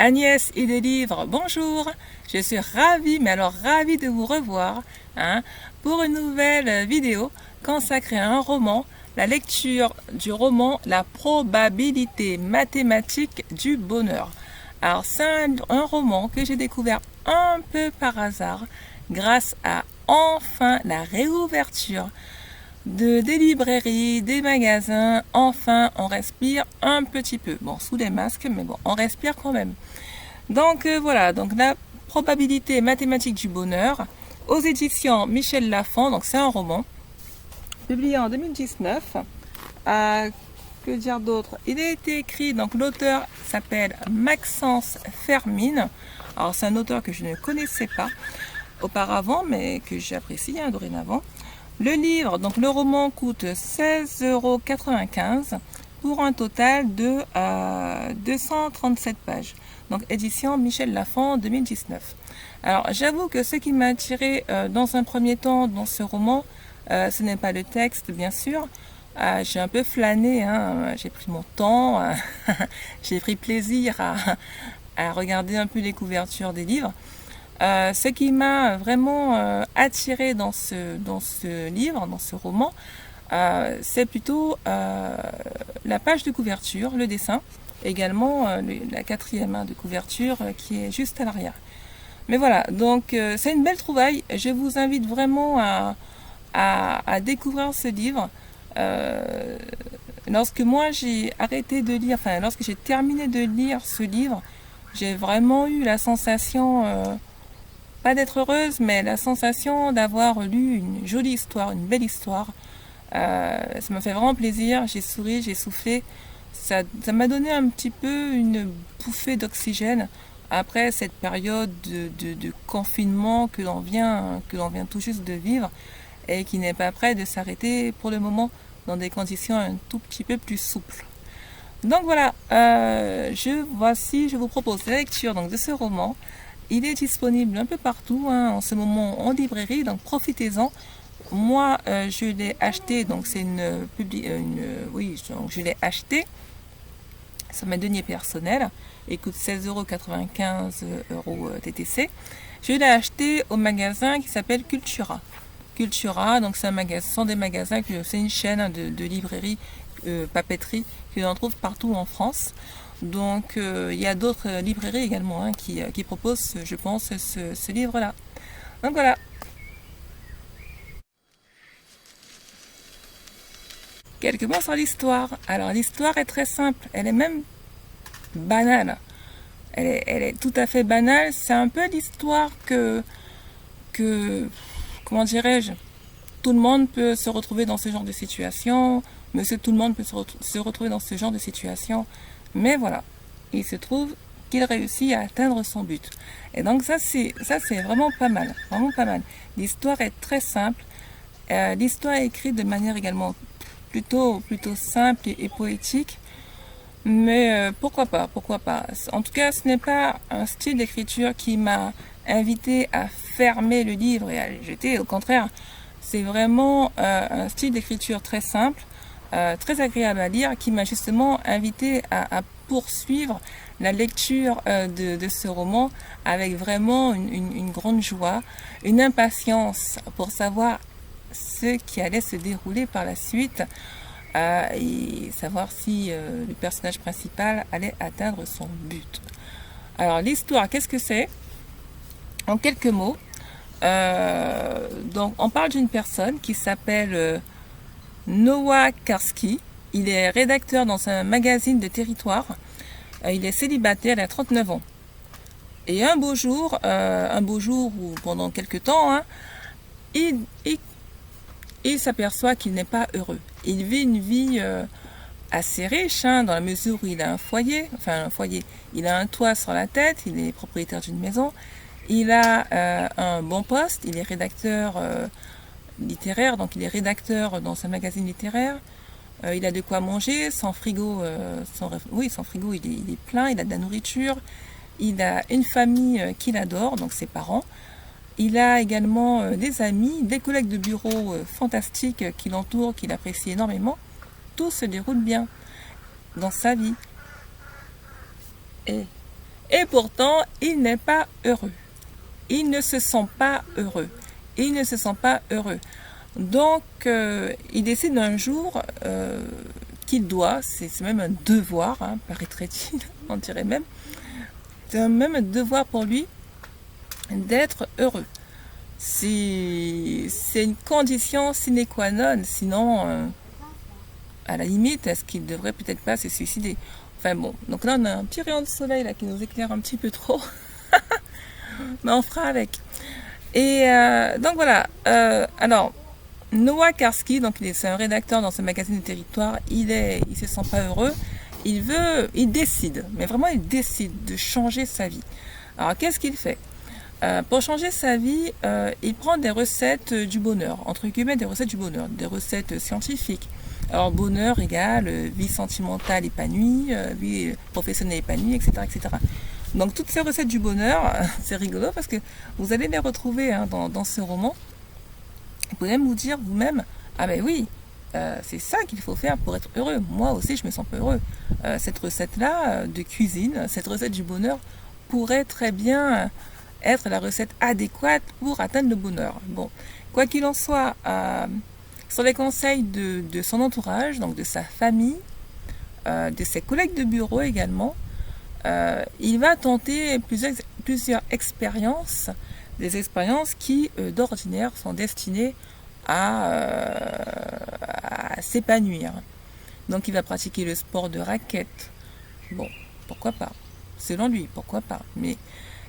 Agnès et des livres, bonjour. Je suis ravie, mais alors ravie de vous revoir pour une nouvelle vidéo consacrée à un roman, la lecture du roman La probabilité mathématique du bonheur. Alors c'est un roman que j'ai découvert un peu par hasard grâce à enfin la réouverture des librairies, des magasins. Enfin on respire un petit peu, bon sous des masques, mais bon on respire quand même. Donc voilà, donc la probabilité mathématique du bonheur aux éditions Michel Lafon. Donc c'est un roman publié en 2019. Que dire d'autre? Il a été écrit, donc l'auteur s'appelle Maxence Fermine. Alors c'est un auteur que je ne connaissais pas auparavant, mais que j'apprécie dorénavant. Le livre, donc le roman, coûte 16,95 € pour un total de 237 pages. Donc édition Michel Lafon 2019. Alors j'avoue que ce qui m'a attiré dans un premier temps dans ce roman, ce n'est pas le texte bien sûr. J'ai un peu flâné, j'ai pris mon temps, j'ai pris plaisir à regarder un peu les couvertures des livres. Ce qui m'a vraiment attiré dans ce livre, dans ce roman, c'est plutôt la page de couverture, le dessin, également la quatrième de couverture qui est juste à l'arrière. Mais voilà, donc c'est une belle trouvaille. Je vous invite vraiment à découvrir ce livre. Lorsque moi j'ai arrêté de lire, enfin lorsque j'ai terminé de lire ce livre, j'ai vraiment eu la sensation, pas d'être heureuse, mais la sensation d'avoir lu une jolie histoire, une belle histoire. Ça m'a fait vraiment plaisir, j'ai souri, j'ai soufflé. Ça m'a donné un petit peu une bouffée d'oxygène après cette période de confinement que l'on vient tout juste de vivre et qui n'est pas prêt de s'arrêter pour le moment dans des conditions un tout petit peu plus souples. Donc voilà, je vous propose la lecture donc, de ce roman. Il est disponible un peu partout en ce moment en librairie, donc profitez-en. Moi, je l'ai acheté, donc c'est je l'ai acheté sur mes deniers personnels. Il coûte 16,95 € TTC. Je l'ai acheté au magasin qui s'appelle Cultura. Cultura, donc c'est un magasin, ce sont des magasins, c'est une chaîne de librairies, papeterie que l'on trouve partout en France. Donc il y a d'autres librairies également qui proposent, je pense, ce livre-là. Donc voilà. Quelques mots sur l'histoire. Alors l'histoire est très simple, elle est même banale. Elle est tout à fait banale. C'est un peu l'histoire que comment dirais-je, tout le monde peut se retrouver dans ce genre de situation. Monsieur tout le monde peut se retrouver dans ce genre de situation. Mais voilà, il se trouve qu'il réussit à atteindre son but. Et donc ça c'est vraiment pas mal, vraiment pas mal. L'histoire est très simple. L'histoire est écrite de manière également plutôt simple et poétique. Mais pourquoi pas. En tout cas, ce n'est pas un style d'écriture qui m'a invité à fermer le livre et à le jeter. Au contraire, c'est vraiment un style d'écriture très simple, très agréable à lire, qui m'a justement invité à poursuivre la lecture de ce roman avec vraiment une grande joie, une impatience pour savoir ce qui allait se dérouler par la suite. Et savoir si le personnage principal allait atteindre son but. Alors l'histoire, qu'est-ce que c'est? En quelques mots, donc on parle d'une personne qui s'appelle Noah Karski. Il est rédacteur dans un magazine de territoire. Il est célibataire, il a 39 ans. Et un beau jour ou pendant quelques temps, il s'aperçoit qu'il n'est pas heureux. Il vit une vie assez riche, dans la mesure où il a un foyer, il a un toit sur la tête, il est propriétaire d'une maison, il a un bon poste, il est rédacteur littéraire, donc il est rédacteur dans un magazine littéraire, il a de quoi manger, son frigo, il est plein, il a de la nourriture, il a une famille qu'il adore, donc ses parents. Il a également des amis, des collègues de bureau fantastiques qui l'entourent, qu'il apprécie énormément. Tout se déroule bien dans sa vie. Et pourtant, il n'est pas heureux. Il ne se sent pas heureux. Il ne se sent pas heureux. Donc, il décide un jour qu'il doit, c'est même un devoir, hein, paraîtrait-il, on dirait même, c'est même un devoir pour lui d'être heureux. C'est une condition sine qua non, sinon, à la limite, est-ce qu'il devrait peut-être pas se suicider? Enfin bon, donc là on a un petit rayon de soleil là qui nous éclaire un petit peu trop, mais on fera avec. Et donc voilà, alors Noah Karski, donc c'est un rédacteur dans ce magazine du Territoire, il se sent pas heureux, il décide, mais vraiment il décide de changer sa vie. Alors qu'est-ce qu'il fait? Pour changer sa vie, il prend des recettes du bonheur, entre guillemets des recettes du bonheur, des recettes scientifiques. Alors bonheur égale vie sentimentale épanouie, vie professionnelle épanouie, etc., etc. Donc toutes ces recettes du bonheur, c'est rigolo parce que vous allez les retrouver hein, dans ce roman. Vous pouvez même vous dire vous-même, ah ben oui, c'est ça qu'il faut faire pour être heureux. Moi aussi je me sens pas heureux. Cette recette-là de cuisine, cette recette du bonheur pourrait très bien être la recette adéquate pour atteindre le bonheur. Bon, quoi qu'il en soit, sur les conseils de son entourage, donc de sa famille, de ses collègues de bureau également, il va tenter plusieurs expériences, des expériences qui d'ordinaire sont destinées à s'épanouir. Donc il va pratiquer le sport de raquette. Bon, pourquoi pas? Selon lui, pourquoi pas? Mais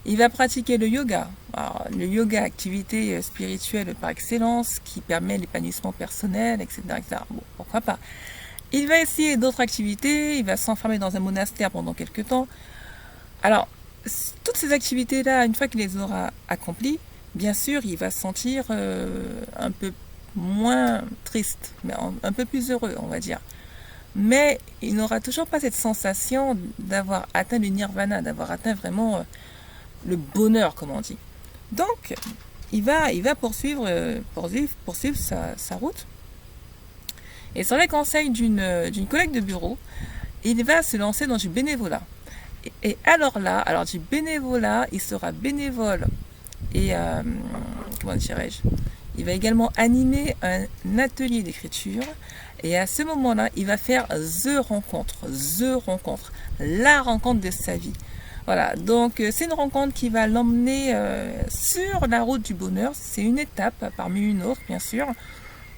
il va pratiquer le yoga. Alors, le yoga, activité spirituelle par excellence, qui permet l'épanouissement personnel, etc., etc. Bon, pourquoi pas? Il va essayer d'autres activités, il va s'enfermer dans un monastère pendant quelques temps. Alors, toutes ces activités-là, une fois qu'il les aura accomplies, bien sûr, il va se sentir un peu moins triste, mais un peu plus heureux, on va dire. Mais il n'aura toujours pas cette sensation d'avoir atteint le nirvana, d'avoir atteint vraiment le bonheur, comme on dit. Donc, il va poursuivre sa route. Et sur les conseils d'une collègue de bureau, il va se lancer dans du bénévolat. Et alors là, du bénévolat, il sera bénévole et, comment dirais-je, il va également animer un atelier d'écriture. Et à ce moment-là, il va faire la rencontre de sa vie. Voilà, donc c'est une rencontre qui va l'emmener sur la route du bonheur. C'est une étape parmi une autre, bien sûr.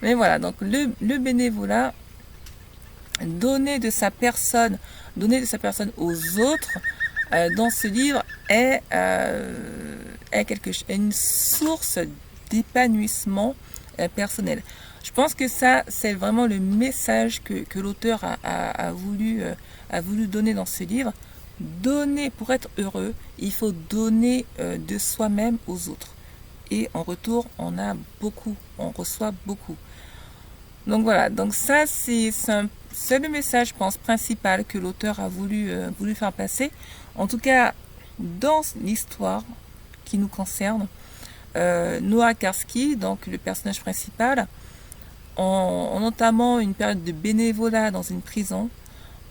Mais voilà, donc le bénévolat, donner de sa personne aux autres, dans ce livre est une source d'épanouissement personnel. Je pense que ça, c'est vraiment le message que l'auteur a voulu donner dans ce livre. Donner pour être heureux, il faut donner de soi-même aux autres. Et en retour, on reçoit beaucoup. Donc voilà, donc ça c'est le message, je pense, principal que l'auteur a voulu faire passer. En tout cas, dans l'histoire qui nous concerne, Noah Karski, donc le personnage principal, en notamment une période de bénévolat dans une prison,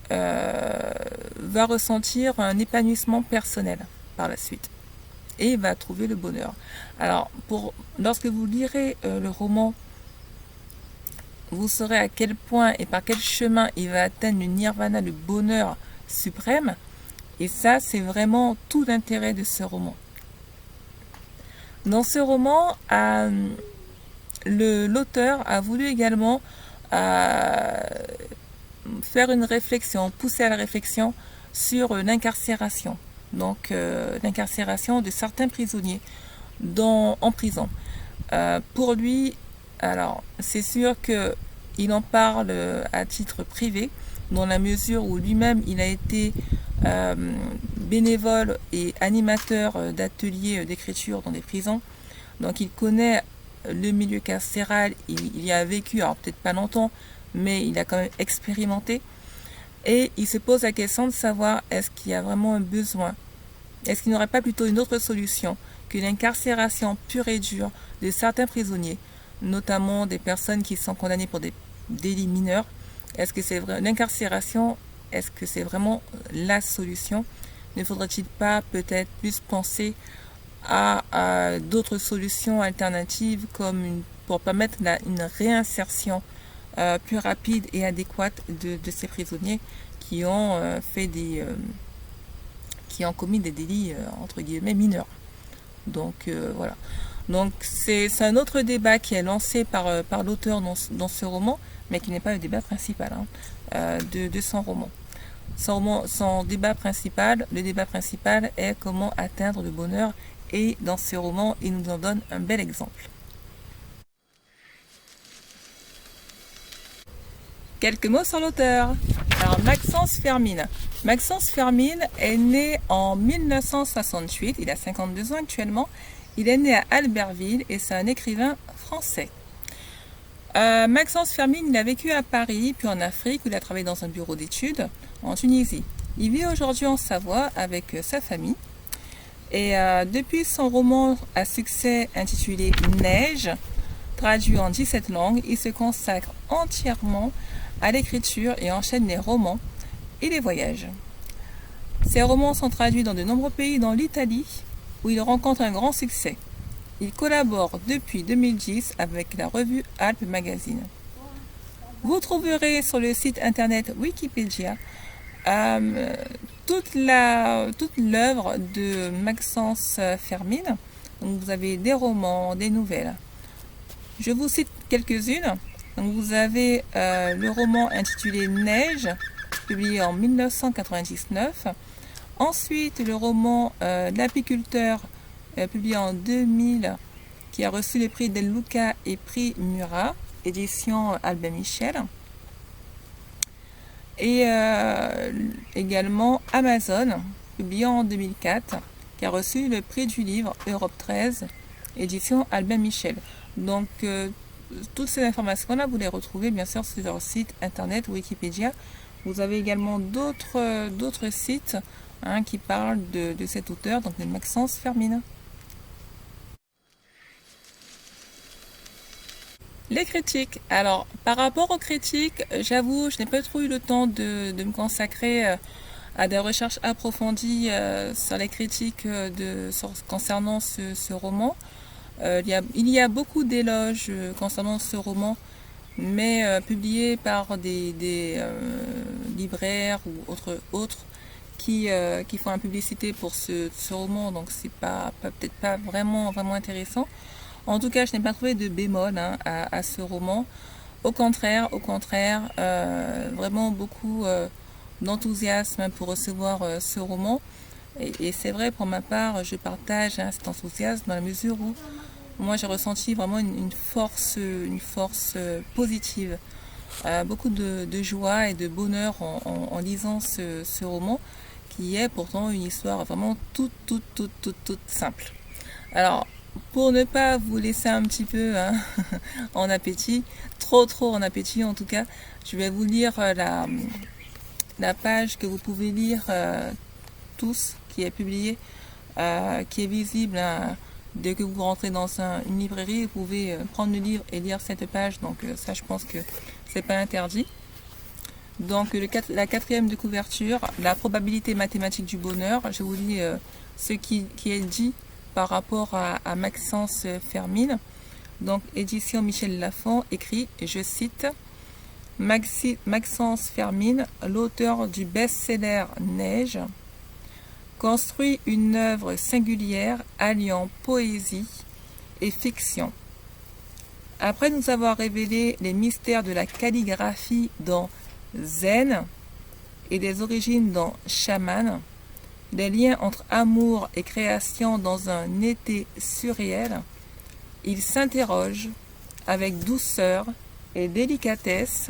va ressentir un épanouissement personnel par la suite et va trouver le bonheur. Alors, lorsque vous lirez le roman, vous saurez à quel point et par quel chemin il va atteindre le nirvana, le bonheur suprême. Et ça, c'est vraiment tout l'intérêt de ce roman. Dans ce roman, l'auteur a voulu également faire une réflexion, pousser à la réflexion sur l'incarcération. Donc, l'incarcération de certains prisonniers en prison. Pour lui, alors, c'est sûr qu'il en parle à titre privé, dans la mesure où lui-même, il a été bénévole et animateur d'ateliers d'écriture dans des prisons. Donc, il connaît le milieu carcéral, il y a vécu, alors peut-être pas longtemps, mais il a quand même expérimenté. Et il se pose la question de savoir, est-ce qu'il y a vraiment un besoin? Est-ce qu'il n'y aurait pas plutôt une autre solution que l'incarcération pure et dure de certains prisonniers, notamment des personnes qui sont condamnées pour des délits mineurs? Est-ce que c'est vrai l'incarcération? Est-ce que c'est vraiment la solution? ne faudrait-il pas peut-être plus penser à d'autres solutions alternatives comme pour permettre une réinsertion plus rapide et adéquate de ces prisonniers qui ont qui ont commis des délits entre guillemets mineurs. Donc voilà. Donc c'est un autre débat qui est lancé par l'auteur dans ce roman, mais qui n'est pas le débat principal de son roman. Son débat principal, le débat principal est comment atteindre le bonheur, et dans ce roman, il nous en donne un bel exemple. Quelques mots sur l'auteur. Alors, Maxence Fermine. Maxence Fermine est né en 1968, il a 52 ans actuellement. Il est né à Albertville et c'est un écrivain français. Maxence Fermine, il a vécu à Paris, puis en Afrique, où il a travaillé dans un bureau d'études, en Tunisie. Il vit aujourd'hui en Savoie avec sa famille. Et depuis son roman à succès intitulé Neige, traduit en 17 langues, il se consacre entièrement à l'écriture et enchaîne les romans et les voyages. Ses romans sont traduits dans de nombreux pays, dont l'Italie, où il rencontre un grand succès. Il collabore depuis 2010 avec la revue Alpes Magazine. Vous trouverez sur le site internet Wikipédia toute l'œuvre de Maxence Fermine. Donc vous avez des romans, des nouvelles. Je vous cite quelques-unes. Donc vous avez le roman intitulé Neige, publié en 1999. Ensuite, le roman L'apiculteur, publié en 2000, qui a reçu les prix Del Luca et prix Murat, édition Albin Michel. Et également Amazon, publié en 2004, qui a reçu le prix du livre Europe 13, édition Albin Michel. Donc, toutes ces informations-là, vous les retrouvez bien sûr sur leur site internet Wikipédia. Vous avez également d'autres sites qui parlent de cet auteur, donc de Maxence Fermine. Les critiques. Alors, par rapport aux critiques, j'avoue, je n'ai pas trop eu le temps de me consacrer à des recherches approfondies sur les critiques concernant ce roman. Il y a beaucoup d'éloges concernant ce roman, mais publiés par des libraires ou autres qui font la publicité pour ce roman, donc c'est peut-être pas vraiment intéressant. En tout cas, je n'ai pas trouvé de bémol à ce roman. Au contraire, vraiment beaucoup d'enthousiasme pour recevoir ce roman. Et c'est vrai, pour ma part, je partage cet enthousiasme dans la mesure où moi j'ai ressenti vraiment une force positive. Beaucoup de joie et de bonheur en lisant ce roman, qui est pourtant une histoire vraiment toute simple. Alors, pour ne pas vous laisser un petit peu en appétit, trop en appétit en tout cas, je vais vous lire la page que vous pouvez lire tous, qui est publiée, qui est visible dès que vous rentrez dans une librairie. Vous pouvez prendre le livre et lire cette page, donc ça je pense que c'est pas interdit. Donc la quatrième de couverture, la probabilité mathématique du bonheur. Je vous lis ce qui est dit par rapport à Maxence Fermine. Donc édition Michel Lafon, écrit, et je cite: Maxence Fermine, l'auteur du best-seller Neige, construit une œuvre singulière alliant poésie et fiction. Après nous avoir révélé les mystères de la calligraphie dans Zen et des origines dans Chaman, les liens entre amour et création dans un été surréel, il s'interroge avec douceur et délicatesse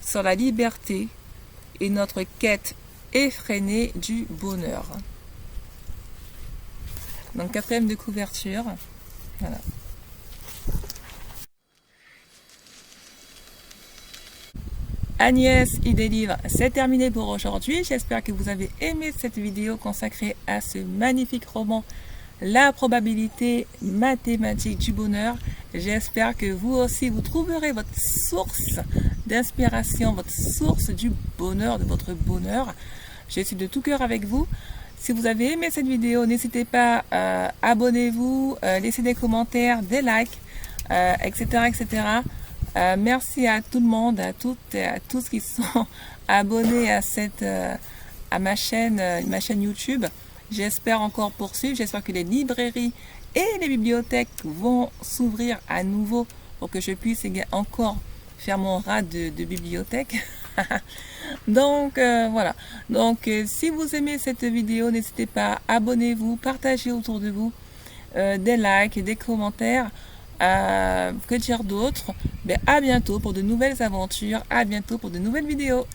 sur la liberté et notre quête effrénée du bonheur. Donc quatrième de couverture, voilà. Agnès Idée Livre, c'est terminé pour aujourd'hui. J'espère que vous avez aimé cette vidéo consacrée à ce magnifique roman, La probabilité mathématique du bonheur. J'espère que vous aussi, vous trouverez votre source d'inspiration, votre source du bonheur, de votre bonheur, Je suis de tout cœur avec vous. Si vous avez aimé cette vidéo, n'hésitez pas, abonnez-vous, laissez des commentaires, des likes, etc., etc. Merci à tout le monde, à toutes et à tous qui sont abonnés à ma chaîne YouTube. J'espère encore poursuivre. J'espère que les librairies et les bibliothèques vont s'ouvrir à nouveau pour que je puisse encore faire mon rat de bibliothèque. Donc voilà. Donc si vous aimez cette vidéo, n'hésitez pas, abonnez-vous, partagez autour de vous, des likes et des commentaires. Que dire d'autre? À bientôt pour de nouvelles aventures, à bientôt pour de nouvelles vidéos.